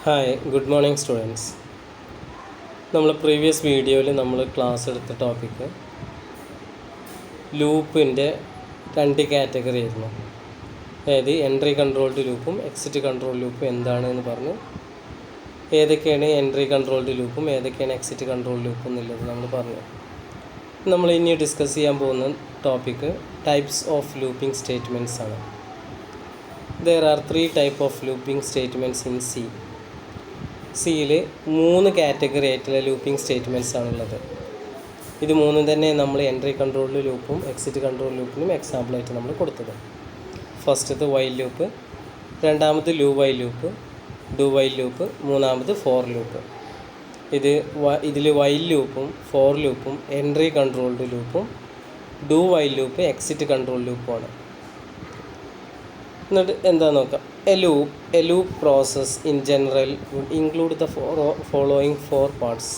Hi, good morning students. നമ്മൾ previous വീഡിയോയിൽ നമ്മൾ ക്ലാസ് എടുത്ത ടോപ്പിക്ക് ലൂപ്പിൻ്റെ രണ്ട് കാറ്റഗറി ആയിരുന്നു. അതായത് എൻട്രി കൺട്രോൾഡ് ലൂപ്പും എക്സിറ്റ് കൺട്രോൾ ലൂപ്പും എന്താണെന്ന് പറഞ്ഞ് ഏതൊക്കെയാണ് എൻട്രി കൺട്രോൾഡ് ലൂപ്പും ഏതൊക്കെയാണ് എക്സിറ്റ് കൺട്രോൾ ലൂപ്പും എന്നുള്ളത് നമ്മൾ പറഞ്ഞു. നമ്മൾ ഇനി ഡിസ്കസ് ചെയ്യാൻ പോകുന്ന topic types of looping statements ആണ്. There are 3 types of looping statements in C. സിയിൽ 3 കാറ്റഗറി ആയിട്ടുള്ള ലൂപ്പിംഗ് സ്റ്റേറ്റ്മെൻറ്റ്സ് ആണുള്ളത്. ഇത് മൂന്നും തന്നെ നമ്മൾ എൻട്രി കൺട്രോൾഡ് ലൂപ്പും എക്സിറ്റ് കൺട്രോൾ ലൂപ്പിനും എക്സാമ്പിളായിട്ട് നമ്മൾ കൊടുത്തത്. ഫസ്റ്റത്തെ വൈൽ ലൂപ്പ്, രണ്ടാമത് ലൂ while loop, do while loop, മൂന്നാമത് ഫോർ ലൂപ്പ്. ഇതിൽ വൈൽ ലൂപ്പും ഫോർ ലൂപ്പും എൻട്രി കൺട്രോൾഡ് ലൂപ്പും do while loop exit control ലൂപ്പുമാണ്. എന്നിട്ട് എന്താ നോക്കാം. A loop process in general would include the following 4 parts.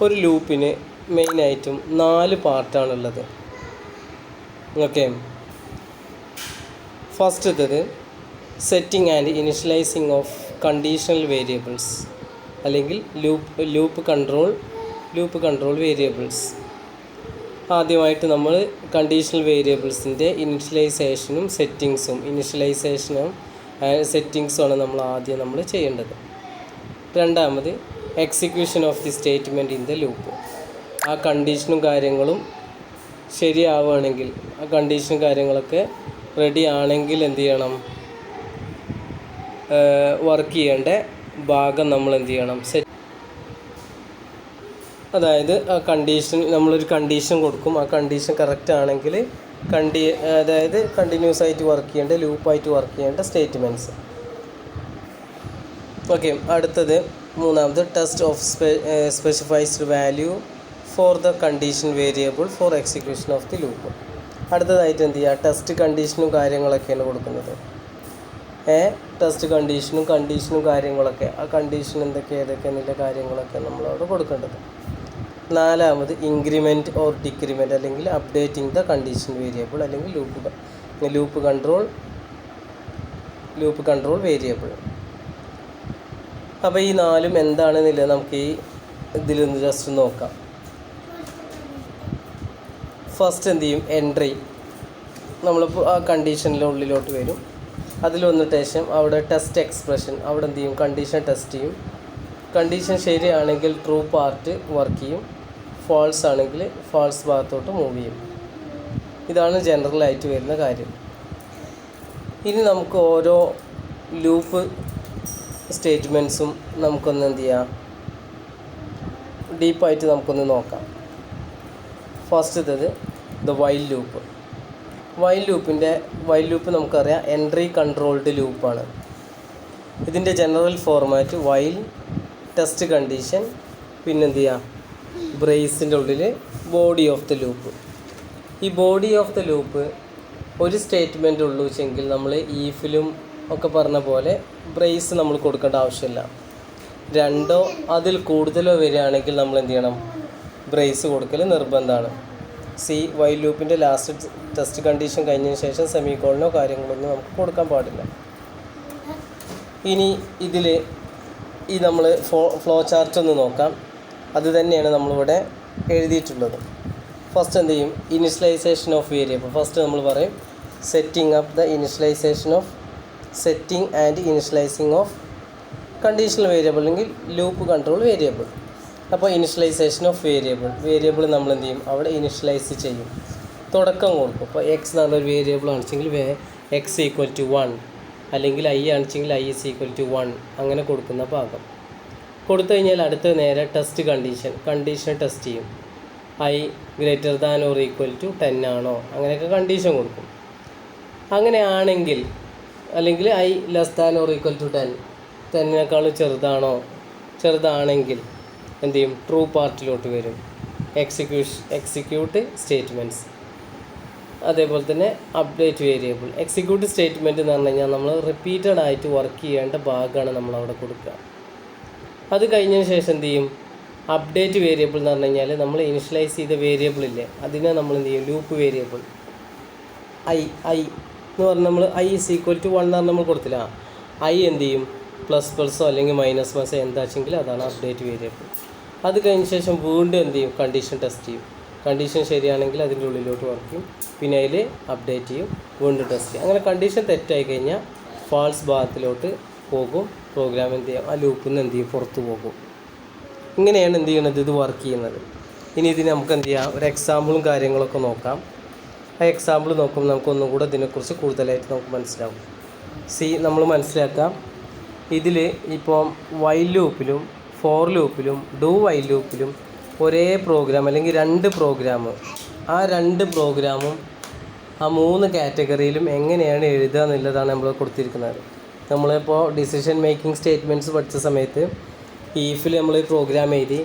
ഒരു ലൂപ്പിന് മെയിനായിട്ടും 4 പാർട്ടാണുള്ളത്. ഓക്കെ, ഫസ്റ്റത്തത് setting and initialising of conditional variables അല്ലെങ്കിൽ ലൂപ്പ് കൺട്രോൾ വേരിയബിൾസ്. ആദ്യമായിട്ട് നമ്മൾ കണ്ടീഷണൽ വേരിയബിൾസിൻ്റെ ഇനിഷ്യലൈസേഷനും സെറ്റിങ്സുമാണ് നമ്മൾ ചെയ്യേണ്ടത്. രണ്ടാമത് execution of the statement in the loop. ആ കണ്ടീഷനും കാര്യങ്ങളും ശരിയാവുകയാണെങ്കിൽ, ആ കണ്ടീഷനും കാര്യങ്ങളൊക്കെ റെഡി ആണെങ്കിൽ എന്ത് ചെയ്യണം, വർക്ക് ചെയ്യേണ്ട ഭാഗം നമ്മൾ എന്ത് ചെയ്യണം, അതായത് ആ കണ്ടീഷൻ നമ്മളൊരു കണ്ടീഷൻ കൊടുക്കും. ആ കണ്ടീഷൻ കറക്റ്റ് ആണെങ്കിൽ അതായത് കണ്ടിന്യൂസ് ആയിട്ട് വർക്ക് ചെയ്യേണ്ട, ലൂപ്പായിട്ട് വർക്ക് ചെയ്യേണ്ട സ്റ്റേറ്റ്മെൻറ്റ്സ്. ഓക്കെ, അടുത്തത് മൂന്നാമത് test of specified value for the condition variable for execution of the loop. അടുത്തതായിട്ട് എന്ത് ചെയ്യുക, ടെസ്റ്റ് കണ്ടീഷനും കാര്യങ്ങളൊക്കെയാണ് കൊടുക്കുന്നത്. ടെസ്റ്റ് കണ്ടീഷനും കാര്യങ്ങളൊക്കെ, ആ കണ്ടീഷൻ ഏതൊക്കെയെന്നുള്ള കാര്യങ്ങളൊക്കെ നമ്മളവിടെ കൊടുക്കേണ്ടത്. നാലാമത് ഇൻക്രിമെൻറ്റ് ഓർ ഡിക്രിമെൻറ്റ് അല്ലെങ്കിൽ അപ്ഡേറ്റിംഗ് ദ കണ്ടീഷൻ വേരിയബിൾ അല്ലെങ്കിൽ ലൂപ്പ് കൺട്രോൾ വേരിയബിൾ. അപ്പോൾ ഈ 4 എന്താണെന്നില്ല നമുക്ക് ഈ ഇതിലൊന്ന് ജസ്റ്റ് നോക്കാം. ഫസ്റ്റ് എന്ത് ചെയ്യും, എൻട്രി നമ്മളിപ്പോൾ ആ കണ്ടീഷനിലെ ഉള്ളിലോട്ട് വരും. അതിൽ വന്നിട്ട് ശേഷം അവിടെ ടെസ്റ്റ് എക്സ്പ്രഷൻ, അവിടെ എന്ത് ചെയ്യും, കണ്ടീഷൻ ടെസ്റ്റ് ചെയ്യും. കണ്ടീഷൻ ശരിയാണെങ്കിൽ ട്രൂ പാർട്ട് വർക്ക് ചെയ്യും, ഫാൾസ് ആണെങ്കിൽ ഫാൾസ് ഭാഗത്തോട്ട് മൂവ് ചെയ്യും. ഇതാണ് ജനറലായിട്ട് വരുന്ന കാര്യം. ഇനി നമുക്ക് ഓരോ ലൂപ്പ് സ്റ്റേറ്റ്മെൻറ്റ്സും നമുക്കൊന്ന് എന്ത് ചെയ്യാം, ഡീപ്പായിട്ട് നമുക്കൊന്ന് നോക്കാം. ഫസ്റ്റത്തത് the while loop. While loop നമുക്കറിയാം എൻട്രി കൺട്രോൾഡ് ലൂപ്പാണ്. ഇതിൻ്റെ general format while, test condition, പിന്നെന്ത് ചെയ്യുക, ബ്രേസിൻ്റെ ഉള്ളിൽ ബോഡി ഓഫ് ദ ലൂപ്പ്. ഈ ബോഡി ഓഫ് ദ ലൂപ്പ് ഒരു സ്റ്റേറ്റ്മെൻറ്റ് ഉള്ളൂ വെച്ചെങ്കിൽ നമ്മൾ ഈഫിലും ഒക്കെ പറഞ്ഞ പോലെ ബ്രേസ് നമ്മൾ കൊടുക്കേണ്ട ആവശ്യമില്ല. 2 അതിൽ കൂടുതലോ വരികയാണെങ്കിൽ നമ്മൾ എന്ത് ചെയ്യണം, ബ്രേസ് കൊടുക്കൽ നിർബന്ധമാണ്. വൈൽ ലൂപ്പിൻ്റെ ലാസ്റ്റ് ടെസ്റ്റ് കണ്ടീഷൻ കഴിഞ്ഞതിന് ശേഷം സെമിക്കോളനോ കാര്യങ്ങളൊന്നും നമുക്ക് കൊടുക്കാൻ പാടില്ല. ഇനി ഇതിൽ നമ്മൾ ഫ്ലോ ചാർട്ട് ഒന്ന് നോക്കാം. അത് തന്നെയാണ് നമ്മളിവിടെ എഴുതിയിട്ടുള്ളത്. ഫസ്റ്റ് എന്ത് ചെയ്യും, ഇനിഷ്യലൈസേഷൻ ഓഫ് വേരിയബിൾ. ഫസ്റ്റ് നമ്മൾ പറയും setting and initialising of conditional variable അല്ലെങ്കിൽ ലൂപ്പ് കൺട്രോൾ വേരിയബിൾ. അപ്പോൾ ഇനിഷ്യലൈസേഷൻ ഓഫ് വേരിയബിൾ നമ്മൾ എന്ത് ചെയ്യും, അവിടെ ഇനിഷ്യലൈസ് ചെയ്യും, തുടക്കം കൊടുക്കും. ഇപ്പോൾ എക്സ് എന്ന് പറഞ്ഞൊരു വേരിയബിൾ ആണെച്ചെങ്കിൽ എക്സ് ഈക്വൽ ടു 1, അല്ലെങ്കിൽ ഐ ആണെച്ചെങ്കിൽ ഐ ഇസ് ഈക്വൽ ടു 1, അങ്ങനെ കൊടുക്കുന്ന ഭാഗം കൊടുത്തു കഴിഞ്ഞാൽ അടുത്ത് നേരെ ടെസ്റ്റ് കണ്ടീഷൻ ടെസ്റ്റ് ചെയ്യും. I greater than or equal to 10 ആണോ, അങ്ങനെയൊക്കെ കണ്ടീഷൻ കൊടുക്കും. അങ്ങനെയാണെങ്കിൽ, അല്ലെങ്കിൽ i less than or equal to 10 ചെറുതാണെങ്കിൽ എന്ത് ചെയ്യും, ട്രൂ പാർട്ടിലോട്ട് വരും, എക്സിക്യൂട്ട് സ്റ്റേറ്റ്മെൻറ്റ്സ്. അതേപോലെ തന്നെ അപ്ഡേറ്റ് വേരിയബിൾ. എക്സിക്യൂട്ട് സ്റ്റേറ്റ്മെൻറ്റ് എന്ന് പറഞ്ഞു കഴിഞ്ഞാൽ നമ്മൾ റിപ്പീറ്റഡ് ആയിട്ട് വർക്ക് ചെയ്യേണ്ട ഭാഗമാണ് നമ്മളവിടെ കൊടുക്കുക. അത് കഴിഞ്ഞതിന് ശേഷം എന്ത് ചെയ്യും, അപ്ഡേറ്റ് വേരിയബിൾ എന്ന് പറഞ്ഞു കഴിഞ്ഞാൽ നമ്മൾ ഇനിഷ്യലൈസ് ചെയ്ത വേരിയബിൾ ഇല്ലേ, അതിനെ നമ്മൾ എന്ത് ചെയ്യും, ലൂപ്പ് വേരിയബിൾ ഐ എന്ന് പറഞ്ഞാൽ നമ്മൾ ഐ ഇസ് ഈക്വൽ ടു 1 എന്ന് നമ്മൾ കൊടുത്തില്ല. ഐ എന്ത് ചെയ്യും, പ്ലസ് പ്ലസ്സോ അല്ലെങ്കിൽ മൈനസ് മൈനസോ എന്താ വെച്ചെങ്കിൽ അതാണ് അപ്ഡേറ്റ് വേരിയബിൾ. അത് കഴിഞ്ഞ ശേഷം വീണ്ടും എന്ത് ചെയ്യും, കണ്ടീഷൻ ടെസ്റ്റ് ചെയ്യും. കണ്ടീഷൻ ശരിയാണെങ്കിൽ അതിൻ്റെ ഉള്ളിലോട്ട് വർക്ക് ചെയ്യും, പിന്നെ അതിൽ അപ്ഡേറ്റ് ചെയ്യും, വീണ്ടും ടെസ്റ്റ് ചെയ്യും. അങ്ങനെ കണ്ടീഷൻ തെറ്റായി കഴിഞ്ഞാൽ ഫാൾസ് ഭാഗത്തിലോട്ട് പോകും, പ്രോഗ്രാം എന്ത് ചെയ്യും, ആ ലൂപ്പിൽ നിന്ന് എന്ത് ചെയ്യും, പുറത്ത് പോകും. ഇങ്ങനെയാണ് എന്ത് ചെയ്യുന്നത്, ഇത് വർക്ക് ചെയ്യുന്നത്. ഇനി ഇതിന് നമുക്ക് എന്ത് ചെയ്യാം, ഒരു എക്സാമ്പിളും കാര്യങ്ങളൊക്കെ നോക്കാം. ആ എക്സാമ്പിൾ നോക്കുമ്പോൾ നമുക്കൊന്നും കൂടെ ഇതിനെക്കുറിച്ച് കൂടുതലായിട്ട് നമുക്ക് മനസ്സിലാവും. നമ്മൾ മനസ്സിലാക്കാം, ഇതിൽ ഇപ്പം വൈൽ ലൂപ്പിലും ഫോർ ലൂപ്പിലും ഡു വൈൽ ലൂപ്പിലും ഒരേ പ്രോഗ്രാം അല്ലെങ്കിൽ രണ്ട് പ്രോഗ്രാം, ആ രണ്ട് പ്രോഗ്രാമും ആ മൂന്ന് കാറ്റഗറിയിലും എങ്ങനെയാണ് എഴുതുക എന്നുള്ളതാണ് നമ്മൾ കൊടുത്തിരിക്കുന്നത്. നമ്മളിപ്പോൾ ഡിസിഷൻ മേക്കിംഗ് സ്റ്റേറ്റ്മെൻറ്റ്സ് പഠിച്ച സമയത്ത് ഈഫിൽ നമ്മൾ പ്രോഗ്രാം എഴുതി,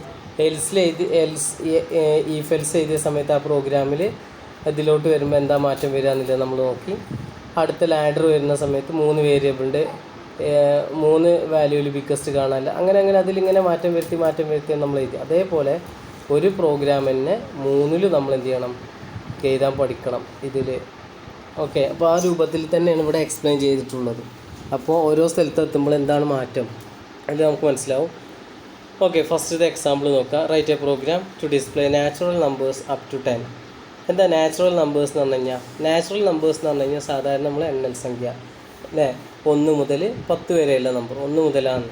ഈഫ് എൽസ് എഴുതിയ സമയത്ത് ആ പ്രോഗ്രാമിൽ അതിലോട്ട് വരുമ്പോൾ എന്താ മാറ്റം വരിക എന്നുള്ളത് നമ്മൾ നോക്കി. അടുത്ത ലാഡർ വരുന്ന സമയത്ത് 3 വേരിയബിളിൻ്റെ 3 വാല്യൂവിൽ ബിഗ്ഗസ്റ്റ് കാണാനില്ല, അങ്ങനെ അതിലിങ്ങനെ മാറ്റം വരുത്തി നമ്മൾ എഴുതി. അതേപോലെ ഒരു പ്രോഗ്രാമിനെ 3ൽ നമ്മൾ എന്ത് ചെയ്യണം, എഴുതാൻ പഠിക്കണം ഇതിൽ. ഓക്കെ, അപ്പോൾ ആ രൂപത്തിൽ തന്നെയാണ് ഇവിടെ എക്സ്പ്ലെയിൻ ചെയ്തിട്ടുള്ളത്. അപ്പോൾ ഓരോ സ്ഥലത്തെത്തുമ്പോൾ എന്താണ് മാറ്റം അത് നമുക്ക് മനസ്സിലാവും. ഓക്കെ, ഫസ്റ്റത്തെ എക്സാമ്പിൾ നോക്കാം. Write a program to display natural numbers up to 10. എന്താ നാച്ചുറൽ നമ്പേഴ്സ് എന്ന് പറഞ്ഞു കഴിഞ്ഞാൽ? നാച്ചുറൽ നമ്പേഴ്സ് എന്ന് പറഞ്ഞു കഴിഞ്ഞാൽ സാധാരണ നമ്മൾ എണ്ണൽ സംഖ്യ അല്ലേ, 1 മുതൽ 10 വരെയുള്ള നമ്പർ 1 മുതലാണ്.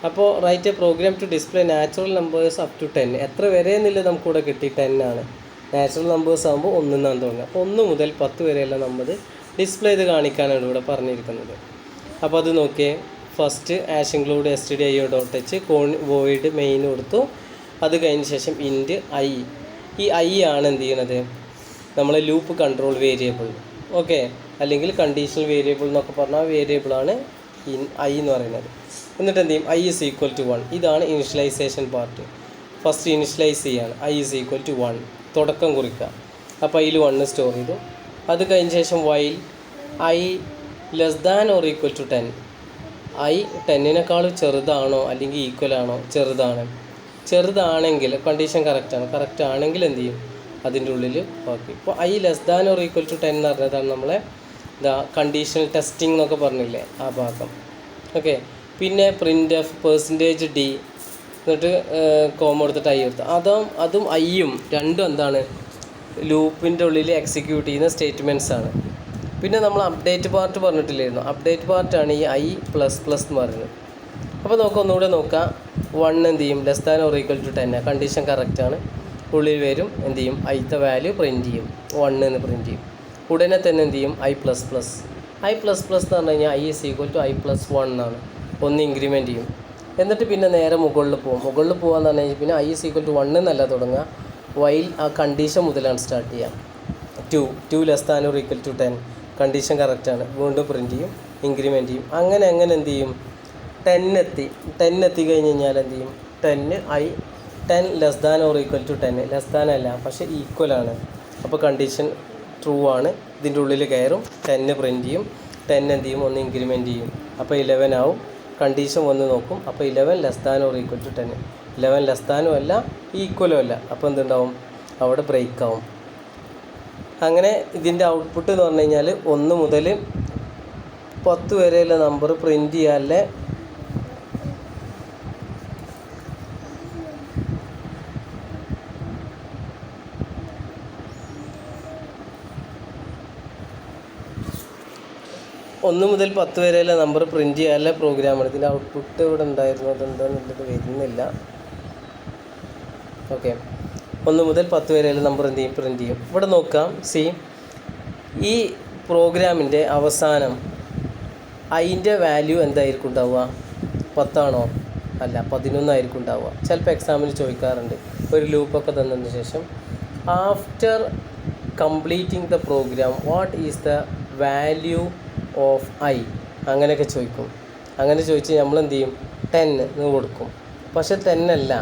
അപ്പോൾ write a program to display natural numbers up to 10. എത്ര വരെ എന്നുള്ളത് നമുക്കിവിടെ കിട്ടി, 10 ആണ്. നാച്ചുറൽ നമ്പേഴ്സ് ആകുമ്പോൾ 1 എന്നാണ് തുടങ്ങുക. അപ്പോൾ 1 മുതൽ 10 വരെയുള്ള നമ്പർ ഡിസ്പ്ലേ ചെയ്ത് കാണിക്കാനാണ് ഇവിടെ പറഞ്ഞിരിക്കുന്നത്. അപ്പോൾ അത് നോക്കിയേ. First ash include stdio.h void main കൊടുത്തു. അത് കഴിഞ്ഞ ശേഷം ഇൻറ്റ് ഐ. ഈ ഐ ആണ് എന്ത് ചെയ്യണത്, നമ്മൾ ലൂപ്പ് കൺട്രോൾ വേരിയബിൾ. ഓക്കെ, അല്ലെങ്കിൽ കണ്ടീഷണൽ വേരിയബിൾ എന്നൊക്കെ പറഞ്ഞാൽ വേരിയബിളാണ് ഐ എന്ന് പറയുന്നത്. എന്നിട്ട് എന്ത് ചെയ്യും, ഐ ഈസ് ഈക്വൽ ടു 1. ഇതാണ് ഇനിഷ്യലൈസേഷൻ പാർട്ട്. ഫസ്റ്റ് ഇനിഷ്യലൈസ് ചെയ്യാണ്, ഐ ഈസ് ഈക്വൽ ടു 1, തുടക്കം കുറിക്കുക. അപ്പോൾ അതിൽ 1 സ്റ്റോർ ചെയ്തു. അത് കഴിഞ്ഞ ശേഷം while i less than or equal to 10. I 10-നേക്കാൾ ചെറുതാണോ അല്ലെങ്കിൽ ഈക്വൽ ആണോ? ചെറുതാണെങ്കിൽ കണ്ടീഷൻ കറക്റ്റ് ആണെങ്കിൽ എന്ത് ചെയ്യും, അതിൻ്റെ ഉള്ളിൽ ഓക്കെ. ഇപ്പോൾ I less than or equal to 10 എന്ന് പറഞ്ഞതാണ് നമ്മളെ കണ്ടീഷണൽ ടെസ്റ്റിംഗ് എന്നൊക്കെ പറഞ്ഞില്ലേ, ആ ഭാഗം. ഓക്കെ, പിന്നെ പ്രിൻ്റ് എഫ് %d എന്നിട്ട് കോമ കൊടുത്തിട്ട് ഐ കൊടുത്ത് അതും ഐയും രണ്ടും എന്താണ്, ലൂപ്പിൻ്റെ ഉള്ളിൽ എക്സിക്യൂട്ട് ചെയ്യുന്ന സ്റ്റേറ്റ്മെൻറ്റ്സ് ആണ്. പിന്നെ നമ്മൾ അപ്ഡേറ്റ് പാർട്ട് പറഞ്ഞിട്ടില്ലായിരുന്നു, അപ്ഡേറ്റ് പാർട്ടാണ് ഈ ഐ പ്ലസ് എന്ന് പറയുന്നത്. അപ്പോൾ ഒന്നുകൂടെ നോക്കാം. 1 എന്ത് ചെയ്യും, less than or equal to 10, condition കറക്റ്റാണ്, ഉള്ളിൽ വരും, എന്ത് ചെയ്യും, ഐത്തെ വാല്യൂ പ്രിൻറ്റ് ചെയ്യും, 1 എന്ന് പ്രിൻറ്റ് ചെയ്യും. ഉടനെ തന്നെ എന്ത് ചെയ്യും, ഐ പ്ലസ് എന്ന് പറഞ്ഞു കഴിഞ്ഞാൽ I is equal to I plus 1 ആണ്, 1 ഇൻക്രിമെൻറ്റ് ചെയ്യും. എന്നിട്ട് പിന്നെ നേരെ മുകളിൽ പോകാമെന്ന് പറഞ്ഞു കഴിഞ്ഞാൽ പിന്നെ ഐ ഈസ് ഈക്വൽ ടു 1 എന്നല്ല തുടങ്ങുക, വൈൽ ആ കണ്ടീഷൻ മുതലാണ് സ്റ്റാർട്ട് ചെയ്യുക. 2 less than or equal to 10, condition കറക്റ്റാണ്, വീണ്ടും പ്രിൻറ്റ് ചെയ്യും, ഇൻക്രിമെൻറ്റ് ചെയ്യും. അങ്ങനെ എന്ത് ചെയ്യും, 10 എത്തി കഴിഞ്ഞ് കഴിഞ്ഞാൽ എന്ത് ചെയ്യും, 10 less than or equal to 10, less than അല്ല പക്ഷേ ഈക്വലാണ്. അപ്പോൾ കണ്ടീഷൻ ട്രൂ ആണ്, ഇതിൻ്റെ ഉള്ളിൽ കയറും, 10 പ്രിൻറ്റ് ചെയ്യും, 10 എന്ത് ചെയ്യും, 1 ഇൻക്രിമെൻറ്റ് ചെയ്യും, അപ്പോൾ 11 ആവും. കണ്ടീഷൻ വന്ന് നോക്കും, അപ്പോൾ 11 less than or equal to 10, 11 less ദാനും അല്ല ഈക്വലും അല്ല, അപ്പോൾ എന്തുണ്ടാവും, അവിടെ ബ്രേക്ക് ആവും. അങ്ങനെ ഇതിൻ്റെ ഔട്ട്പുട്ട് എന്ന് പറഞ്ഞു കഴിഞ്ഞാൽ 1 മുതൽ 10 വരെയുള്ള നമ്പർ പ്രിൻറ്റ് ചെയ്യാല്ലേ. ഒന്ന് മുതൽ 10 വരെയുള്ള നമ്പർ പ്രിൻറ്റ് ചെയ്യാനുള്ള പ്രോഗ്രാമാണ്. ഇതിൻ്റെ ഔട്ട്പുട്ട് ഇവിടെ ഉണ്ടായിരുന്നു, അതെന്താണെന്നുള്ളത് വരുന്നില്ല. ഓക്കെ, 1 മുതൽ 10 വരെയുള്ള നമ്പർ എന്ത് ചെയ്യും, പ്രിൻറ്റ് ചെയ്യും. ഇവിടെ നോക്കാം, ഈ പ്രോഗ്രാമിൻ്റെ അവസാനം അതിൻ്റെ വാല്യൂ എന്തായിരിക്കും ഉണ്ടാവുക, 10 ആണോ? അല്ല, 11 ആയിരിക്കും ഉണ്ടാവുക. ചിലപ്പോൾ എക്സാമിന് ചോദിക്കാറുണ്ട്, ഒരു ലൂപ്പൊക്കെ തന്നതിന് ശേഷം after completing the program what is the value of I, അങ്ങനെയൊക്കെ ചോദിക്കും. അങ്ങനെ ചോദിച്ച് നമ്മൾ എന്ത് ചെയ്യും, 10 എന്ന് കൊടുക്കും. പക്ഷേ 10 അല്ല,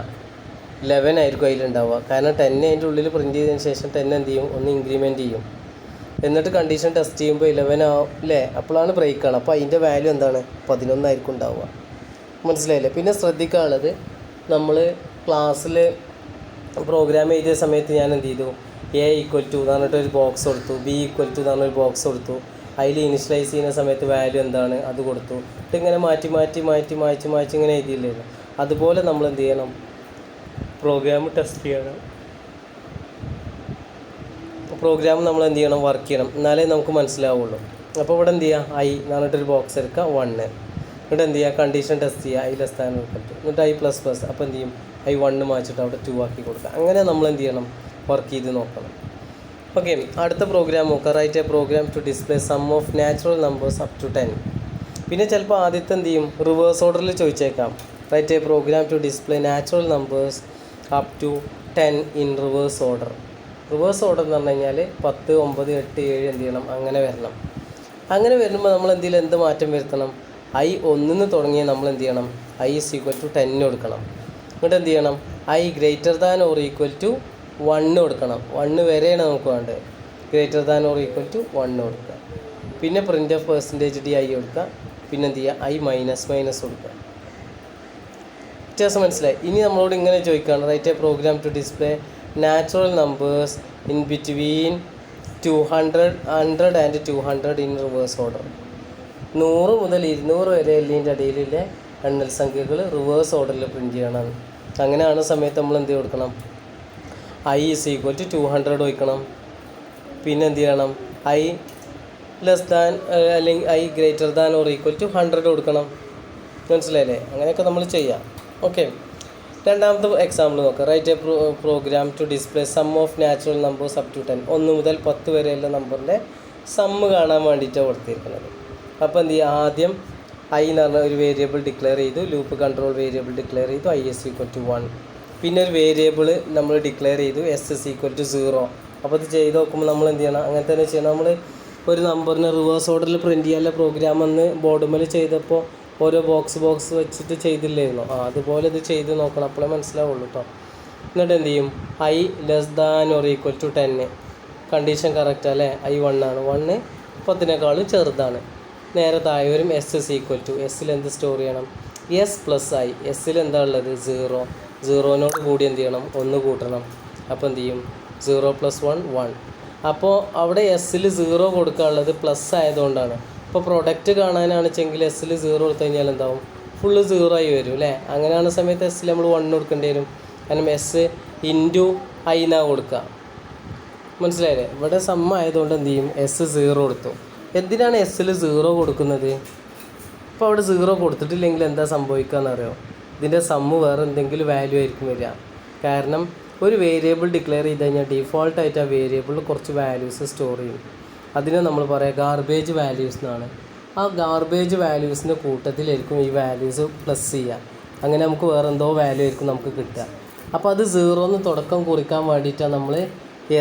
11 ആയിരിക്കും അതിലുണ്ടാവുക. കാരണം 10 അതിൻ്റെ ഉള്ളിൽ പ്രിൻറ്റ് ചെയ്തതിന് ശേഷം 10 എന്ത് ചെയ്യും, 1 ഇൻക്രിമെൻറ്റ് ചെയ്യും. എന്നിട്ട് കണ്ടീഷൻ ടെസ്റ്റ് ചെയ്യുമ്പോൾ 11 ആവും അല്ലേ, അപ്പോഴാണ് ബ്രേക്കാണ്. അപ്പോൾ അതിൻ്റെ വാല്യൂ എന്താണ്, 11 ആയിരിക്കും ഉണ്ടാവുക. മനസ്സിലായില്ലേ? പിന്നെ ശ്രദ്ധിക്കാനുള്ളത്, നമ്മൾ ക്ലാസ്സിൽ പ്രോഗ്രാം എഴുതിയ സമയത്ത് ഞാൻ എന്ത് ചെയ്തു, A ഈക്വൽ ടു എന്ന് പറഞ്ഞിട്ട് ഒരു ബോക്സ് കൊടുത്തു, B ഈക്വൽ ടു എന്ന് പറഞ്ഞൊരു ബോക്സ് കൊടുത്തു. അതിൽ ഇനിഷ്യലൈസ് ചെയ്യുന്ന സമയത്ത് വാല്യൂ എന്താണ് അത് കൊടുത്തു. ഇതിങ്ങനെ മാറ്റി ഇങ്ങനെ എഴുതിയില്ലായിരുന്നു. അതുപോലെ നമ്മൾ എന്ത് ചെയ്യണം, പ്രോഗ്രാം ടെസ്റ്റ് ചെയ്യണം. പ്രോഗ്രാം നമ്മൾ എന്ത് ചെയ്യണം, വർക്ക് ചെയ്യണം, എന്നാലേ നമുക്ക് മനസ്സിലാവുള്ളൂ. അപ്പോൾ ഇവിടെ എന്ത് ചെയ്യുക, ഐ എന്ന് പറഞ്ഞിട്ടൊരു ബോക്സ് എടുക്കുക, 1. എന്നിട്ട് എന്ത് ചെയ്യുക, കണ്ടീഷൻ ടെസ്റ്റ് ചെയ്യുക, I less than equal to, എന്നിട്ട് I++. അപ്പോൾ എന്ത് ചെയ്യും, I1 മാറ്റിയിട്ട് അവിടെ 2 ആക്കി കൊടുക്കുക. അങ്ങനെ നമ്മൾ എന്ത് ചെയ്യണം, വർക്ക് ചെയ്ത് നോക്കണം. ഓക്കെ, അടുത്ത പ്രോഗ്രാം നോക്കുക. Write a program to display sum of natural numbers up to 10. പിന്നെ ചിലപ്പോൾ ആദ്യത്തെ എന്ത് ചെയ്യും, റിവേഴ്സ് ഓർഡറിൽ ചോദിച്ചേക്കാം. Write a program to display natural numbers up to 10 in reverse order. Reverse order എന്ന് പറഞ്ഞു കഴിഞ്ഞാൽ 10, 9, 8, 7 എന്ത് ചെയ്യണം, അങ്ങനെ വരണം. അങ്ങനെ വരുമ്പോൾ നമ്മൾ എന്തെങ്കിലും എന്ത് മാറ്റം വരുത്തണം, I 1 തുടങ്ങിയ നമ്മൾ എന്ത് ചെയ്യണം, I = 10 കൊടുക്കണം. എന്നിട്ട് എന്ത് ചെയ്യണം, I > 1 കൊടുക്കണം. 1 വരെയാണ് നമുക്ക് വേണ്ടത്. > 1 കൊടുക്കുക. പിന്നെ printf %di കൊടുക്കുക. പിന്നെ എന്ത് ചെയ്യുക, I - കൊടുക്കുക. വ്യത്യാസം മനസ്സിലായി. ഇനി നമ്മളോട് ഇങ്ങനെ ചോദിക്കുകയാണ്, write a program to display natural numbers in between 100 and 200 in reverse order. 100 മുതൽ 200 വരെ എല്ലിൻ്റെ ഇടയിലുള്ള എണ്ണൽ സംഖ്യകൾ റിവേഴ്സ് ഓർഡറിൽ പ്രിൻറ്റ് ചെയ്യണം. അങ്ങനെയാണ് സമയത്ത് നമ്മൾ എന്ത് കൊടുക്കണം, I = 200 വയ്ക്കണം. പിന്നെ എന്ത് ചെയ്യണം, I ലെസ് ദാൻ അല്ലെങ്കിൽ I > 100 കൊടുക്കണം. മനസ്സിലായില്ലേ? അങ്ങനെയൊക്കെ നമ്മൾ ചെയ്യാം. ഓക്കെ, രണ്ടാമത്തെ എക്സാമ്പിൾ നോക്കാം. Write a program to display sum of natural numbers up to 10. 1 മുതൽ 10 വരെയുള്ള നമ്പറിൻ്റെ സമ്മ് കാണാൻ വേണ്ടിയിട്ടാണ് കൊടുത്തിരിക്കുന്നത്. അപ്പോൾ എന്ത് ചെയ്യുക, ആദ്യം I എന്ന് പറഞ്ഞ ഒരു വേരിയബിൾ ഡിക്ലെയർ ചെയ്തു, ലൂപ്പ് കൺട്രോൾ വേരിയബിൾ ഡിക്ലെയർ ചെയ്തു, I = 1. പിന്നെ ഒരു വേരിയബിൾ നമ്മൾ ഡിക്ലെയർ ചെയ്തു, S = 0. അപ്പോൾ ഇത് ചെയ്ത് നോക്കുമ്പോൾ നമ്മൾ എന്ത് ചെയ്യണം, അങ്ങനെ തന്നെ ചെയ്യണം. നമ്മൾ ഒരു നമ്പറിന് റിവേഴ്സ് ഓർഡറിൽ പ്രിൻറ്റ് ചെയ്യാനുള്ള പ്രോഗ്രാം എന്ന് ബോർഡുമേൽ ചെയ്തപ്പോൾ ഓരോ ബോക്സ് വെച്ചിട്ട് ചെയ്തില്ലായിരുന്നു. അതുപോലെ ഇത് ചെയ്ത് നോക്കണം, അപ്പോഴേ മനസ്സിലാവുള്ളൂ കേട്ടോ. എന്നിട്ട് എന്ത് ചെയ്യും, I < 10. കണ്ടീഷൻ കറക്റ്റ് അല്ലേ, I 1 ആണ്. 1 10നേക്കാളും ചെറുതാണ്. നേരെ താഴെ വരും S = എസ്സിൽ എന്ത് സ്റ്റോർ ചെയ്യണം, S+I. എസ്സിൽ എന്താ ഉള്ളത്, 0. 0നോട് കൂടി എന്ത് ചെയ്യണം, 1 കൂട്ടണം. അപ്പോൾ എന്ത് ചെയ്യും, 0 + 1 1. അപ്പോൾ അവിടെ എസ്സിൽ 0 കൊടുക്കാനുള്ളത് പ്ലസ് ആയതുകൊണ്ടാണ്. ഇപ്പോൾ പ്രൊഡക്റ്റ് കാണാനാണെച്ചെങ്കിൽ എസ്സിൽ 0 കൊടുത്തു കഴിഞ്ഞാൽ എന്താവും, ഫുള്ള് 0 ആയി വരും അല്ലേ. അങ്ങനെയാണ് സമയത്ത് എസ്സിൽ നമ്മൾ 1 കൊടുക്കേണ്ടി വരും. കാരണം S × I എന്നാണ് കൊടുക്കുക. മനസ്സിലായില്ലേ? ഇവിടെ സമ്മ ആയതുകൊണ്ട് എന്ത് ചെയ്യും, S 0 കൊടുത്തു. എന്തിനാണ് എസ്സിൽ 0 കൊടുക്കുന്നത്? ഇപ്പോൾ അവിടെ 0 കൊടുത്തിട്ടില്ലെങ്കിൽ എന്താ സംഭവിക്കുക എന്നറിയോ, ഇതിൻ്റെ സമ്മ് വേറെ എന്തെങ്കിലും വാല്യൂ ആയിരിക്കും വരിക. കാരണം ഒരു വേരിയബിൾ ഡിക്ലെയർ ചെയ്ത് കഴിഞ്ഞാൽ ഡീഫോൾട്ടായിട്ട് ആ വേരിയബിളിൽ കുറച്ച് വാല്യൂസ് സ്റ്റോർ ചെയ്യും. അതിനെ നമ്മൾ പറയുക ഗാർബേജ് വാല്യൂസ് എന്നാണ്. ആ ഗാർബേജ് വാല്യൂസിൻ്റെ കൂട്ടത്തിലായിരിക്കും ഈ വാല്യൂസ് പ്ലസ് ചെയ്യുക. അങ്ങനെ നമുക്ക് വേറെ എന്തോ വാല്യൂ ആയിരിക്കും നമുക്ക് കിട്ടുക. അപ്പോൾ അത് 0 തുടക്കം കുറിക്കാൻ വേണ്ടിയിട്ടാണ് നമ്മൾ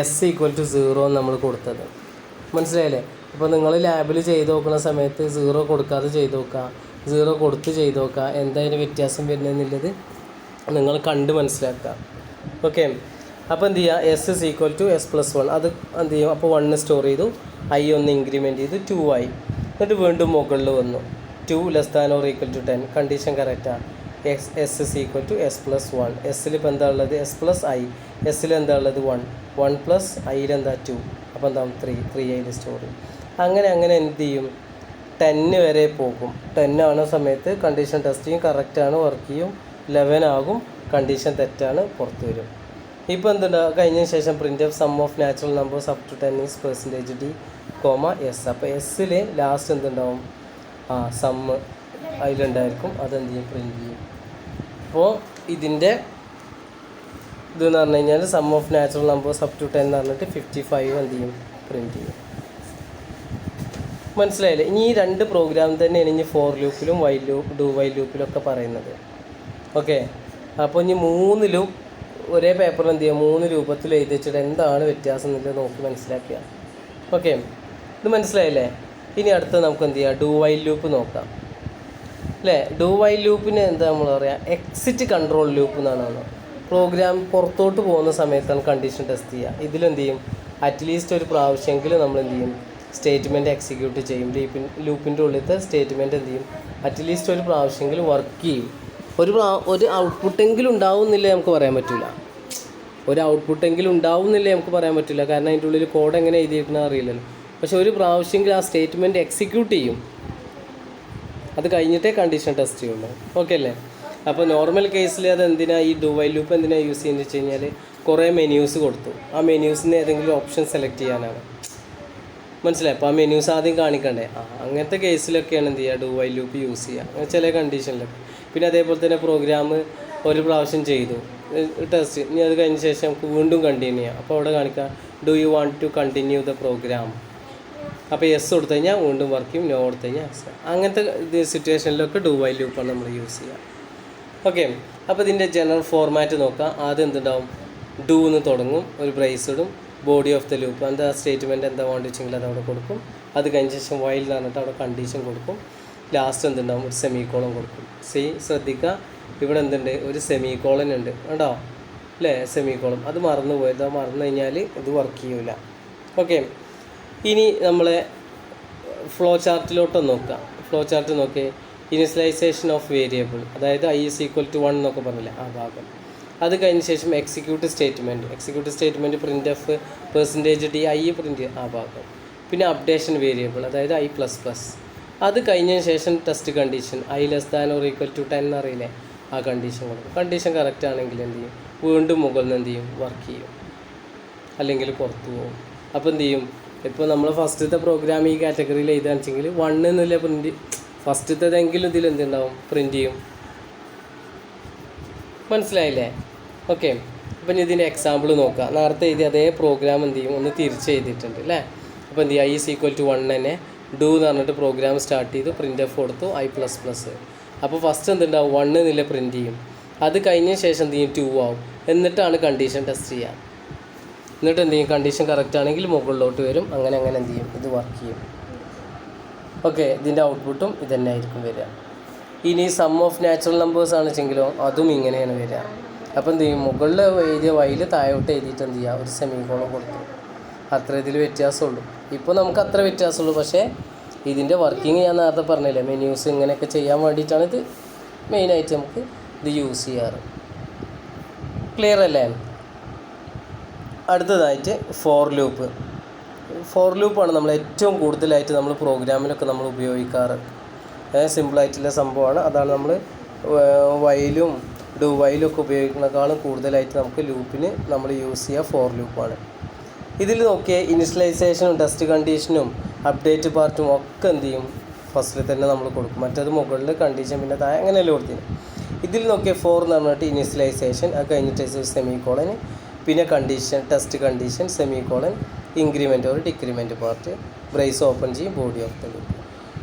S = 0 നമ്മൾ കൊടുത്തത്. മനസ്സിലായില്ലേ? അപ്പോൾ നിങ്ങൾ ലാബിൽ ചെയ്ത് നോക്കുന്ന സമയത്ത് 0 കൊടുക്കാതെ ചെയ്ത് നോക്കുക, 0 കൊടുത്ത് ചെയ്ത് നോക്കുക, എന്തായാലും വ്യത്യാസം വരുന്നതെന്നുള്ളത് നിങ്ങൾ കണ്ട് മനസ്സിലാക്കുക. ഓക്കെ, അപ്പോൾ എന്ത് ചെയ്യുക, S = S+1. അത് എന്ത് ചെയ്യും, അപ്പോൾ 1 സ്റ്റോർ ചെയ്തു, I 1 ഇൻക്രിമെൻറ്റ് ചെയ്തു, 2 ആയി. എന്നിട്ട് വീണ്ടും മുകളിൽ വന്നു, 2 < 10. കണ്ടീഷൻ കറക്റ്റാണ്. S = S+1. എസ്സിൽ ഇപ്പോൾ എന്താ ഉള്ളത്, S+I. എസ്സിൽ എന്താ ഉള്ളത്, 1. 1 + Iയിൽ എന്താ 2. അപ്പോൾ എന്താവും, 3 അതിൽ സ്റ്റോർ ചെയ്യും. അങ്ങനെ എന്ത് ചെയ്യും, 10 വരെ പോകും. 10 ആവുന്ന സമയത്ത് കണ്ടീഷൻ ടെസ്റ്റ് ചെയ്യും, കറക്റ്റാണ്, വർക്ക് ചെയ്യും. 11 ആകും, കണ്ടീഷൻ തെറ്റാണ്, പുറത്ത് വരും. ഇപ്പോൾ എന്തുണ്ടാ കഴിഞ്ഞതിന് ശേഷം printf sum of natural numbers up to 10 is %d, S. അപ്പോൾ എസ്സിൽ ലാസ്റ്റ് എന്തുണ്ടാവും, സമ്മ് അതിലുണ്ടായിരിക്കും, അതെന്ത് ചെയ്യും, പ്രിൻറ്റ് ചെയ്യും. അപ്പോൾ ഇതിൻ്റെ ഇതെന്ന് പറഞ്ഞു കഴിഞ്ഞാൽ sum of natural numbers up to 10 എന്ന് പറഞ്ഞിട്ട് 55 എന്ത് ചെയ്യും, പ്രിൻറ്റ് ചെയ്യും. മനസ്സിലായില്ലേ? ഇനി ഈ 2 പ്രോഗ്രാം തന്നെയാണ് ഇനി ഫോർ ലൂപ്പിലും ഡു വൈൽ ലൂപ്പിലൊക്കെ പറയുന്നത്. ഓക്കെ, അപ്പോൾ ഇനി 3ലും ഒരേ പേപ്പറിൽ എന്ത് ചെയ്യുക, 3 രൂപത്തിൽ എഴുതി വെച്ചിട്ട് എന്താണ് വ്യത്യാസം എന്നുള്ളത് നോക്കി മനസ്സിലാക്കുക. ഓക്കെ, ഇത് മനസ്സിലായില്ലേ? ഇനി അടുത്ത് നമുക്ക് എന്ത് ചെയ്യുക, ഡു വൈൽ ലൂപ്പ് നോക്കാം അല്ലേ. ഡു വൈൽ ലൂപ്പിന് എന്താ നമ്മൾ പറയുക, എക്സിറ്റ് കൺട്രോൾ ലൂപ്പ് എന്നാണ്. പ്രോഗ്രാം പുറത്തോട്ട് പോകുന്ന സമയത്താണ് കണ്ടീഷൻ ടെസ്റ്റ് ചെയ്യുക. ഇതിലെന്ത് ചെയ്യും, അറ്റ്ലീസ്റ്റ് ഒരു പ്രാവശ്യമെങ്കിലും നമ്മൾ എന്ത് ചെയ്യും, സ്റ്റേറ്റ്മെൻറ്റ് എക്സിക്യൂട്ട് ചെയ്യും. ലൂപ്പിൻ്റെ ഉള്ളിലത്തെ സ്റ്റേറ്റ്മെൻറ്റ് എന്ത് ചെയ്യും, അറ്റ്ലീസ്റ്റ് ഒരു പ്രാവശ്യമെങ്കിലും വർക്ക് ചെയ്യും. ഒരു ഔട്ട്പുട്ടെങ്കിലും ഉണ്ടാവുന്നില്ലേ നമുക്ക് പറയാൻ പറ്റില്ല. കാരണം അതിൻ്റെ ഉള്ളിൽ കോഡ് എങ്ങനെ എഴുതിയിരിക്കണമെന്ന് അറിയില്ലല്ലോ. പക്ഷെ ഒരു പ്രാവശ്യമെങ്കിലും ആ സ്റ്റേറ്റ്മെൻറ്റ് എക്സിക്യൂട്ട് ചെയ്യും, അത് കഴിഞ്ഞിട്ടേ കണ്ടീഷൻ ടെസ്റ്റ് ചെയ്യുള്ളൂ. ഓക്കെ അല്ലേ? അപ്പോൾ നോർമൽ കേസിൽ അത് എന്തിനാണ് ഈ ഡു വൈൽ ലൂപ്പ് എന്തിനാണ് യൂസ് ചെയ്യുന്നത് വെച്ച് കഴിഞ്ഞാൽ കുറേ മെന്യൂസ് കൊടുത്തു, ആ മെന്യൂസിന് ഏതെങ്കിലും ഓപ്ഷൻ സെലക്ട് ചെയ്യാനാണ്. മനസ്സിലായി? അപ്പോൾ ആ മെന്യൂസ് ആദ്യം കാണിക്കണ്ടേ? അങ്ങനത്തെ കേസിലൊക്കെയാണ് എന്ത് ചെയ്യുക, ഡു വൈൽ ലൂപ്പ് യൂസ് ചെയ്യുക ചില കണ്ടീഷനിലൊക്കെ. പിന്നെ അതേപോലെ തന്നെ പ്രോഗ്രാം ഒരു പ്രാവശ്യം ചെയ്തു ടെസ്റ്റ്, ഇനി അത് കഴിഞ്ഞ ശേഷം നമുക്ക് വീണ്ടും കണ്ടിന്യൂ ചെയ്യാം. അപ്പോൾ അവിടെ കാണിക്കുക do you want to continue the program. അപ്പോൾ യെസ് കൊടുത്തു കഴിഞ്ഞാൽ വീണ്ടും വർക്ക് ചെയ്യും, നോ കൊടുത്തു കഴിഞ്ഞാൽ എക്സ്. അങ്ങനത്തെ സിറ്റുവേഷനിലൊക്കെ ഡു വൈൽ ലൂപ്പാണ് നമ്മൾ യൂസ് ചെയ്യുക. ഓക്കെ, അപ്പോൾ ഇതിൻ്റെ ജനറൽ ഫോർമാറ്റ് നോക്കാം. ആദ്യം എന്തുണ്ടാവും, ഡു എന്ന് തുടങ്ങും, ഒരു ബ്രേസ് ഇടും, ബോഡി ഓഫ് ദ ലൂപ്പ് എന്താ സ്റ്റേറ്റ്മെൻറ്റ് എന്താ വേണ്ടി വെച്ചെങ്കിൽ അത് അവിടെ കൊടുക്കും. അത് കഴിഞ്ഞ ശേഷം വൈൽ എന്ന് പറഞ്ഞിട്ട് അവിടെ കണ്ടീഷൻ കൊടുക്കും. ലാസ്റ്റ് എന്തുണ്ടാവും, ഒരു സെമിക്കോളൻ കൊടുക്കും. ശ്രദ്ധിക്കുക, ഇവിടെ എന്തുണ്ട്, ഒരു സെമിക്കോളൻ ഉണ്ട് കേട്ടോ അല്ലേ, സെമിക്കോളൻ. അത് മറന്നു പോയത്, അത് മറന്നു കഴിഞ്ഞാൽ ഇത് വർക്ക് ചെയ്യൂല. ഓക്കെ, ഇനി നമ്മളെ ഫ്ലോ ചാർട്ടിലോട്ടൊന്ന് നോക്കാം. ഫ്ലോ ചാർട്ട് നോക്കിയേ, ഇനിഷ്യലൈസേഷൻ ഓഫ് വേരിയബിൾ, അതായത് i = 1 എന്നൊക്കെ പറഞ്ഞില്ലേ, ആ ഭാഗം. അത് കഴിഞ്ഞ ശേഷം execute statement printf %di print, ആ ഭാഗം. പിന്നെ അപ്ഡേഷൻ വേരിയബിൾ, അതായത് i++. അത് കഴിഞ്ഞതിന് ശേഷം ടെസ്റ്റ് കണ്ടീഷൻ i <= 10 അറിയില്ലേ, ആ കണ്ടീഷൻ കൊടുക്കും. കണ്ടീഷൻ കറക്റ്റ് ആണെങ്കിൽ എന്ത് ചെയ്യും, വീണ്ടും മുകളിൽ നിന്ന് എന്ത് ചെയ്യും, വർക്ക് ചെയ്യും, അല്ലെങ്കിൽ പുറത്തു പോകും. അപ്പോൾ എന്ത് ചെയ്യും, ഇപ്പോൾ നമ്മൾ ഫസ്റ്റത്തെ പ്രോഗ്രാം ഈ കാറ്റഗറിയിൽ എഴുതാന്ന് വെച്ചെങ്കിൽ 1 എന്നുള്ള പ്രിൻറ്റ്, ഫസ്റ്റത്തേതെങ്കിലും ഇതിൽ എന്തുണ്ടാവും, പ്രിൻറ്റ് ചെയ്യും. മനസ്സിലായില്ലേ? ഓക്കെ, അപ്പം ഇനി ഇതിൻ്റെ എക്സാമ്പിൾ നോക്കാം. നേരത്തെ എഴുതി അതേ പ്രോഗ്രാം എന്ത് ചെയ്യും, ഒന്ന് തിരിച്ച് എഴുതിയിട്ടുണ്ട് അല്ലേ. അപ്പോൾ എന്ത് ചെയ്യും, i = 1 തന്നെ ഡു എന്ന് പറഞ്ഞിട്ട് പ്രോഗ്രാം സ്റ്റാർട്ട് ചെയ്തു, printf കൊടുത്തു, i++. അപ്പോൾ ഫസ്റ്റ് എന്തുണ്ടാവും, 1 എന്നുള്ള പ്രിൻറ്റ് ചെയ്യും. അത് കഴിഞ്ഞ ശേഷം എന്ത് ചെയ്യും, 2 ആവും. എന്നിട്ടാണ് കണ്ടീഷൻ ടെസ്റ്റ് ചെയ്യുക. എന്നിട്ട് എന്ത് ചെയ്യും, കണ്ടീഷൻ കറക്റ്റ് ആണെങ്കിൽ മുകളിലോട്ട് വരും. അങ്ങനെ എന്ത് ചെയ്യും, ഇത് വർക്ക് ചെയ്യും. ഓക്കെ, ഇതിൻ്റെ ഔട്ട്പുട്ടും ഇത് തന്നെ ആയിരിക്കും വരിക. ഇനി സം ഓഫ് നാച്ചുറൽ നമ്പേഴ്സ് ആണ് വെച്ചെങ്കിലോ അതും ഇങ്ങനെയാണ് വരിക. അപ്പോൾ എന്ത് ചെയ്യും, മുകളിൽ എഴുതിയ വൈയിൽ താഴോട്ട് എഴുതിയിട്ട് എന്ത് ചെയ്യുക, ഒരു സെമിക്കോളൻ കൊടുക്കും. അത്ര ഇതിൽ വ്യത്യാസമുള്ളൂ. ഇപ്പോൾ നമുക്ക് അത്ര വ്യത്യാസമുള്ളൂ. പക്ഷേ ഇതിൻ്റെ വർക്കിംഗ് ഞാൻ നേരത്തെ പറഞ്ഞില്ലേ, മെന്യൂസ് ഇങ്ങനെയൊക്കെ ചെയ്യാൻ വേണ്ടിയിട്ടാണ് ഇത് മെയിനായിട്ട് നമുക്ക് ഇത് യൂസ് ചെയ്യാറ്. ക്ലിയർ അല്ലേ? അടുത്തതായിട്ട് ഫോർ ലൂപ്പാണ് നമ്മൾ ഏറ്റവും കൂടുതലായിട്ട് നമ്മൾ പ്രോഗ്രാമിലൊക്കെ നമ്മൾ ഉപയോഗിക്കാറ്. സിമ്പിളായിട്ടുള്ള സംഭവമാണ്. അതാണ് നമ്മൾ വൈലും ഡു വൈലും ഒക്കെ ഉപയോഗിക്കുന്നതിനേക്കാളും കൂടുതലായിട്ട് നമുക്ക് ലൂപ്പിന് നമ്മൾ യൂസ് ചെയ്യുക ഫോർ ലൂപ്പാണ്. ഇതിൽ നോക്കിയാൽ ഇനിഷ്യലൈസേഷനും ടെസ്റ്റ് കണ്ടീഷനും അപ്ഡേറ്റ് പാർട്ടും ഒക്കെ എന്ത് ചെയ്യും, ഫസ്റ്റിൽ തന്നെ നമ്മൾ കൊടുക്കും. മറ്റേത് മുകളിൽ കണ്ടീഷൻ പിന്നെ താഴെ അങ്ങനെയല്ലേ കൊടുത്തിന്. ഇതിൽ നോക്കിയാൽ ഫോർ എന്ന് പറഞ്ഞിട്ട് ഇനിഷ്യലൈസേഷൻ, അത് കഴിഞ്ഞിട്ട് സെമിക്കോളൻ, പിന്നെ condition, test condition, semicolon, increment ഒരു ഡിക്രിമെൻ്റ് പാർട്ട്, ബ്രേസ് ഓപ്പൺ ചെയ്യും, ബോഡി ഓഫ് ദ ലൂപ്പ്.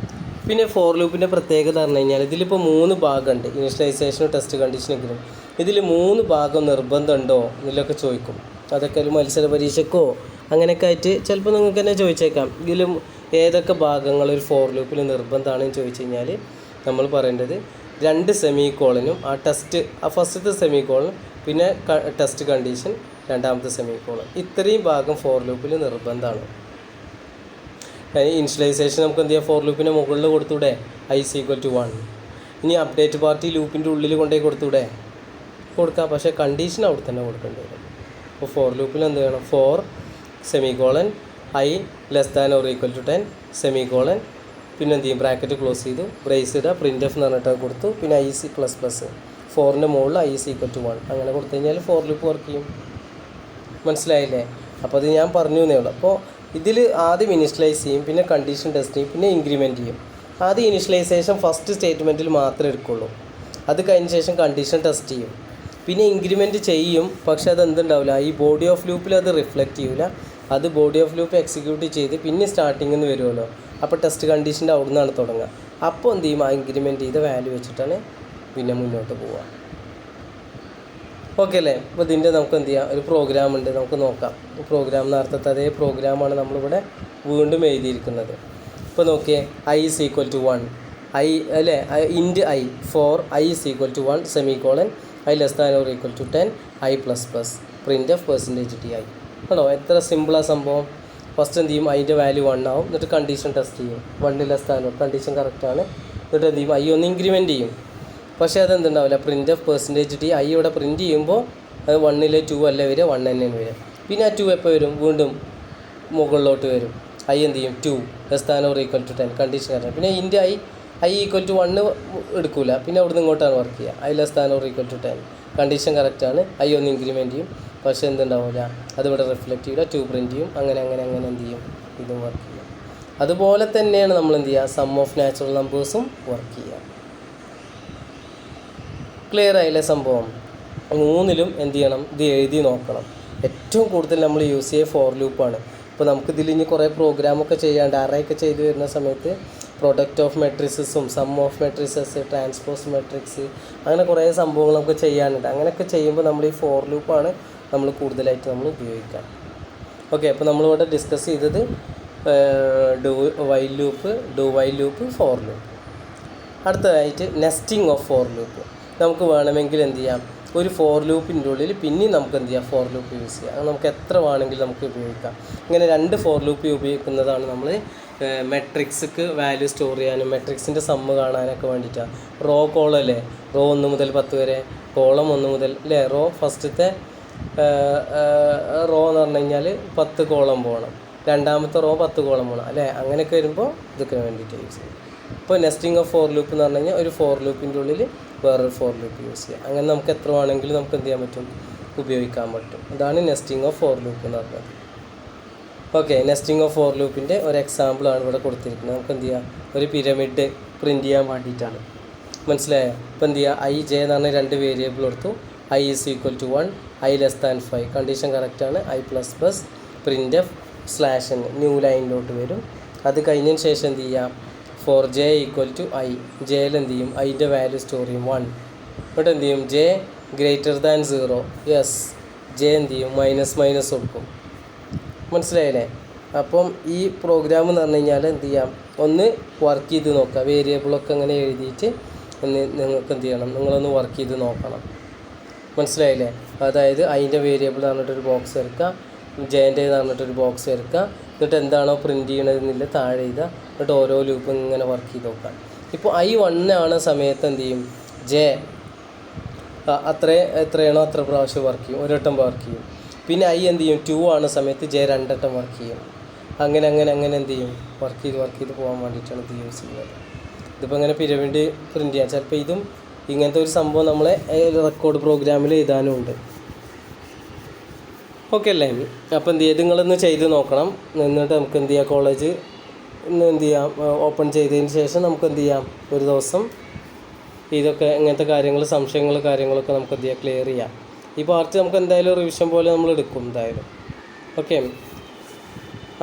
പിന്നെ ഫോർ ലൂപ്പിൻ്റെ പ്രത്യേകത പറഞ്ഞു കഴിഞ്ഞാൽ ഇതിലിപ്പോൾ 3 ഭാഗമുണ്ട്, ഇനിഷ്യലൈസേഷനും ടെസ്റ്റ് കണ്ടീഷനും. ഇതിൽ 3 ഭാഗം നിർബന്ധമുണ്ടോ എന്നൊക്കെ ചോദിക്കും. അതൊക്കെ ഒരു മത്സര പരീക്ഷക്കോ അങ്ങനെയൊക്കെ ആയിട്ട് ചിലപ്പോൾ നിങ്ങൾക്ക് തന്നെ ചോദിച്ചേക്കാം. ഇതിലും ഏതൊക്കെ ഭാഗങ്ങൾ ഒരു ഫോർ ലൂപ്പിൽ നിർബന്ധമാണെന്ന് ചോദിച്ചു കഴിഞ്ഞാൽ നമ്മൾ പറയേണ്ടത് 2 സെമിക്കോളനും ആ ഫസ്റ്റത്തെ സെമിക്കോളൻ, പിന്നെ ടെസ്റ്റ് കണ്ടീഷൻ, രണ്ടാമത്തെ സെമിക്കോളൻ, ഇത്രയും ഭാഗം ഫോർ ലൂപ്പിൽ നിർബന്ധമാണ്. ഇനിഷ്യലൈസേഷൻ നമുക്ക് എന്ത് ചെയ്യാം, ഫോർ ലൂപ്പിൻ്റെ മുകളിൽ കൊടുത്തൂടെ, i = 1. ഇനി അപ്ഡേറ്റ് പാർട്ടി ലൂപ്പിൻ്റെ ഉള്ളിൽ കൊണ്ടുപോയി കൊടുക്കാം. പക്ഷേ കണ്ടീഷൻ അവിടെ തന്നെ കൊടുക്കേണ്ടി വരും. അപ്പോൾ ഫോർ ലൂപ്പിൽ എന്ത് വേണം, ഫോർ സെമിക്കോളൻ i <= 10 സെമിക്കോളൻ, പിന്നെ എന്ത് ചെയ്യും, ബ്രാക്കറ്റ് ക്ലോസ് ചെയ്തു, ബ്രേസ് ഇടുക, printf എന്ന് പറഞ്ഞിട്ട് കൊടുത്തു, പിന്നെ i++, 4ൻ്റെ മുകളിൽ i = 1 അങ്ങനെ കൊടുത്തു കഴിഞ്ഞാൽ ഫോർ ലൂപ്പ് വർക്ക് ചെയ്യും. മനസ്സിലായില്ലേ? അപ്പോൾ അത് ഞാൻ പറഞ്ഞു എന്നേ ഉള്ളൂ. അപ്പോൾ ഇതിൽ ആദ്യം ഇനിഷ്യലൈസ് ചെയ്യും, പിന്നെ കണ്ടീഷൻ ടെസ്റ്റ് ചെയ്യും, പിന്നെ ഇൻക്രിമെൻറ്റ് ചെയ്യും. ആദ്യം ഇനിഷ്യലൈസേഷൻ ഫസ്റ്റ് സ്റ്റേറ്റ്മെൻറ്റിൽ മാത്രമേ എടുക്കുള്ളൂ. അത് കഴിഞ്ഞ ശേഷം കണ്ടീഷൻ ടെസ്റ്റ് ചെയ്യും, പിന്നെ ഇൻക്രിമെൻറ്റ് ചെയ്യും. പക്ഷേ അത് എന്തുണ്ടാവില്ല, ഈ ബോഡി ഓഫ് ലൂപ്പിൽ അത് റിഫ്ലക്റ്റ് ചെയ്യില്ല. അത് ബോഡി ഓഫ് ലൂപ്പ് എക്സിക്യൂട്ട് ചെയ്ത് പിന്നെ സ്റ്റാർട്ടിങ്ങിൽ നിന്ന് വരുമല്ലോ. അപ്പോൾ ടെസ്റ്റ് കണ്ടീഷൻ്റെ അവിടെ നിന്നാണ് തുടങ്ങുക. അപ്പോൾ എന്ത് ചെയ്യും, ആ ഇൻക്രിമെൻറ്റ് ചെയ്ത വാല്യൂ വെച്ചിട്ടാണ് പിന്നെ മുന്നോട്ട് പോവുക. ഓക്കെ അല്ലേ? അപ്പോൾ ഇതിൻ്റെ നമുക്ക് എന്ത് ചെയ്യാം, ഒരു പ്രോഗ്രാം ഉണ്ട്, നമുക്ക് നോക്കാം. പ്രോഗ്രാം നേരത്തെ അതേ പ്രോഗ്രാമാണ് നമ്മളിവിടെ വീണ്ടും എഴുതിയിരിക്കുന്നത്. ഇപ്പോൾ നോക്കിയേ, i = 1 അല്ലേ, int i for i = 1 semicolon, i <= 10 i++, printf %di. ആണോ? എത്ര സിമ്പിളാണ് സംഭവം. ഫസ്റ്റ് എന്ത് ചെയ്യും, അതിൻ്റെ വാല്യൂ 1 ആവും. എന്നിട്ട് കണ്ടീഷൻ ടെസ്റ്റ് ചെയ്യും, 1 കണ്ടീഷൻ കറക്റ്റാണ്. എന്നിട്ട് എന്ത് ചെയ്യും, i ഒന്ന് ഇൻക്രിമെൻറ്റ് ചെയ്യും. പക്ഷേ അതെന്തുണ്ടാവില്ല, printf %d i ഇവിടെ പ്രിൻറ്റ് ചെയ്യുമ്പോൾ അത് 1 2 അല്ല വരിക, 1 തന്നെയാണ് വരിക. പിന്നെ ആ 2 എപ്പോൾ വരും, വീണ്ടും മുകളിലോട്ട് വരും. ഐ എന്ത് ചെയ്യും 2 <10 കണ്ടീഷൻ കറക്റ്റ്. പിന്നെ ഇൻ്റെ ഐ ഈക്വൽ ടു 1 എടുക്കില്ല, പിന്നെ അവിടുന്ന് ഇങ്ങോട്ടാണ് വർക്ക് ചെയ്യുക. ഐ <10 കണ്ടീഷൻ കറക്റ്റാണ്. ഐ ഒന്ന് ഇൻക്രിമെൻറ്റ് ചെയ്യും, പക്ഷേ എന്തുണ്ടാവില്ല, അതിവിടെ റിഫ്ലക്റ്റ് ചെയ്യില്ല, 2 പ്രിൻറ്റ് ചെയ്യും. അങ്ങനെ എന്ത് ചെയ്യും, ഇതും വർക്ക് ചെയ്യും. അതുപോലെ തന്നെയാണ് നമ്മൾ എന്ത് ചെയ്യുക, സം ഓഫ് നാച്ചുറൽ നമ്പേഴ്സും വർക്ക് ചെയ്യുക. ക്ലിയർ ആയില്ലേ സംഭവം? 3ലും എന്ത് ചെയ്യണം, ഇത് എഴുതി നോക്കണം. ഏറ്റവും കൂടുതൽ നമ്മൾ യൂസ് ചെയ്യുക ഫോർ ലൂപ്പാണ്. ഇപ്പോൾ നമുക്കിതിൽ ഇനി കുറേ പ്രോഗ്രാമൊക്കെ ചെയ്യാണ്ട് അറേയൊക്കെ ചെയ്ത് വരുന്ന സമയത്ത് പ്രൊഡക്റ്റ് ഓഫ് മെട്രിക്സസും sum of matrices, transpose matrix, അങ്ങനെ കുറേ സംഭവങ്ങൾ നമുക്ക് ചെയ്യാനുണ്ട്. അങ്ങനെയൊക്കെ ചെയ്യുമ്പോൾ നമ്മൾ ഈ ഫോർ ലൂപ്പാണ് നമ്മൾ കൂടുതലായിട്ട് നമ്മൾ ഉപയോഗിക്കുക. ഓക്കെ, അപ്പോൾ നമ്മളിവിടെ ഡിസ്കസ് ചെയ്തത് do while loop, for loop. അടുത്തതായിട്ട് നെസ്റ്റിംഗ് ഓഫ് ഫോർ ലൂപ്പ്. നമുക്ക് വേണമെങ്കിൽ എന്ത് ചെയ്യാം, ഒരു ഫോർ ലൂപ്പിൻ്റെ ഉള്ളിൽ പിന്നെയും നമുക്ക് എന്ത് ചെയ്യാം, ഫോർ ലൂപ്പ് യൂസ് ചെയ്യാം. അത് നമുക്ക് എത്ര വേണമെങ്കിലും നമുക്ക് ഉപയോഗിക്കാം. ഇങ്ങനെ 2 ഫോർ ലൂപ്പ് ഉപയോഗിക്കുന്നതാണ് നമ്മൾ മെട്രിക്സ്ക്ക് വാല്യൂ സ്റ്റോർ ചെയ്യാനും മെട്രിക്സിൻ്റെ സമ്മ് കാണാനൊക്കെ വേണ്ടിയിട്ടാണ്. റോ കോളം അല്ലേ, റോ 1 മുതൽ 10 വരെ, കോളം 1 മുതൽ അല്ലേ, റോ ഫസ്റ്റത്തെ റോ എന്ന് പറഞ്ഞു കഴിഞ്ഞാൽ 10 കോളം പോകണം, രണ്ടാമത്തെ റോ 10 കോളം പോകണം അല്ലേ. അങ്ങനെയൊക്കെ വരുമ്പോൾ ഇതൊക്കെ വേണ്ടിയിട്ട് യൂസ് ചെയ്യും. ഇപ്പോൾ നെസ്റ്റിംഗ് ഓഫ് ഫോർ ലൂപ്പ് എന്ന് പറഞ്ഞു കഴിഞ്ഞാൽ ഒരു ഫോർ ലൂപ്പിൻ്റെ ഉള്ളിൽ വേറൊരു ഫോർ ലൂപ്പ് യൂസ് ചെയ്യുക. അങ്ങനെ നമുക്ക് എത്ര വേണമെങ്കിലും നമുക്ക് എന്ത് ചെയ്യാൻ പറ്റും, ഉപയോഗിക്കാൻ പറ്റും. അതാണ് നെസ്റ്റിംഗ് ഓഫ് ഫോർ ലൂപ്പ് എന്ന് പറഞ്ഞത്. ഓക്കെ, നെസ്റ്റിംഗ് ഓഫ് ഫോർ ലൂപ്പിൻ്റെ ഒരു എക്സാമ്പിളാണ് ഇവിടെ കൊടുത്തിരിക്കുന്നത്. നമുക്ക് എന്ത് ചെയ്യാം, ഒരു പിരമിഡ് പ്രിൻറ്റ് ചെയ്യാൻ വേണ്ടിയിട്ടാണ്. മനസ്സിലായോ? ഇപ്പോൾ എന്ത് ചെയ്യുക, ഐ ജെ എന്ന് പറഞ്ഞ 2 വേരിയബിൾ എടുത്തു. I is equal to 1, i <5 condition കറക്റ്റാണ്. I ++ print f /n new ലൈനിലോട്ട് വരും. അത് കഴിഞ്ഞതിന് ശേഷം എന്ത് ചെയ്യാം, for j equal to i, ജെയിൽ എന്ത് ചെയ്യും, ഐൻ്റെ വാല്യൂ സ്റ്റോർ ചെയ്യും 1. എന്നിട്ട് എന്ത് ചെയ്യും, ജെ >0, യെസ്, ജെ എന്ത് ചെയ്യും, മൈനസ് കൊടുക്കും. മനസ്സിലായില്ലേ? അപ്പം ഈ പ്രോഗ്രാം എന്ന് പറഞ്ഞു കഴിഞ്ഞാൽ എന്ത് ചെയ്യാം, ഒന്ന് വർക്ക് ചെയ്ത് നോക്കുക. വേരിയബിളൊക്കെ അങ്ങനെ എഴുതിയിട്ട് നിങ്ങൾക്ക് എന്ത് ചെയ്യണം, നിങ്ങളൊന്ന് വർക്ക് ചെയ്ത് നോക്കണം. മനസ്സിലായില്ലേ? അതായത് അതിൻ്റെ വേരിയബിൾ എന്ന് പറഞ്ഞിട്ടൊരു ബോക്സ് എടുക്കുക, ജെൻ്റെ എന്ന് പറഞ്ഞിട്ടൊരു ബോക്സ് എടുക്കുക, എന്നിട്ട് എന്താണോ പ്രിൻറ്റ് ചെയ്യണതെന്നില്ല താഴെ എഴുതുക, എന്നിട്ട് ഓരോ ലൂപ്പും ഇങ്ങനെ വർക്ക് ചെയ്ത് നോക്കാം. ഇപ്പോൾ ഐ 1 ആണ് സമയത്ത് എന്ത് ചെയ്യും, ജെ എത്രയാണോ അത്ര പ്രാവശ്യം വർക്ക് ചെയ്യും, ഒരു വട്ടം വർക്ക് ചെയ്യും. പിന്നെ ഐ എന്ത് ചെയ്യും, 2 ആണ് സമയത്ത് ജെ 2 വട്ടം വർക്ക് ചെയ്യും. അങ്ങനെ എന്ത് ചെയ്യും, വർക്ക് ചെയ്ത് പോകാൻ വേണ്ടിയിട്ടാണ് ഇത് യൂസ് ചെയ്യുന്നത്. ഇതിപ്പോൾ ഇങ്ങനെ പിരമിഡ് പ്രിൻറ്റ് ചെയ്യാം. ചിലപ്പോൾ ഇതും ഇങ്ങനത്തെ ഒരു സംഭവം നമ്മളെ റെക്കോർഡ് പ്രോഗ്രാമിൽ എഴുതാനും ഉണ്ട്. ഓക്കെ അല്ലേ? അപ്പോൾ എന്ത് ചെയ്യുക, നിങ്ങളൊന്ന് ചെയ്ത് നോക്കണം. എന്നിട്ട് നമുക്ക് എന്ത് ചെയ്യാം, കോളേജ് എന്ത് ചെയ്യാം, ഓപ്പൺ ചെയ്തതിന് ശേഷം നമുക്ക് എന്ത് ചെയ്യാം, ഒരു ദിവസം ഇതൊക്കെ ഇങ്ങനത്തെ കാര്യങ്ങളൊക്കെ നമുക്ക് എന്ത് ചെയ്യാം, ക്ലിയർ ചെയ്യാം. ഈ പാർട്ട് നമുക്ക് എന്തായാലും റിവിഷൻ പോലെ നമ്മൾ എടുക്കും എന്തായാലും. ഓക്കെ,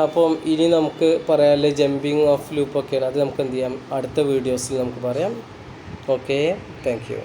അപ്പം ഇനി നമുക്ക് പറയാനുള്ള ജമ്പിങ് ഓഫ് ലൂപ്പൊക്കെയാണ്. അത് നമുക്ക് എന്ത് ചെയ്യാം, അടുത്ത വീഡിയോസിൽ നമുക്ക് പറയാം. Okay, thank you.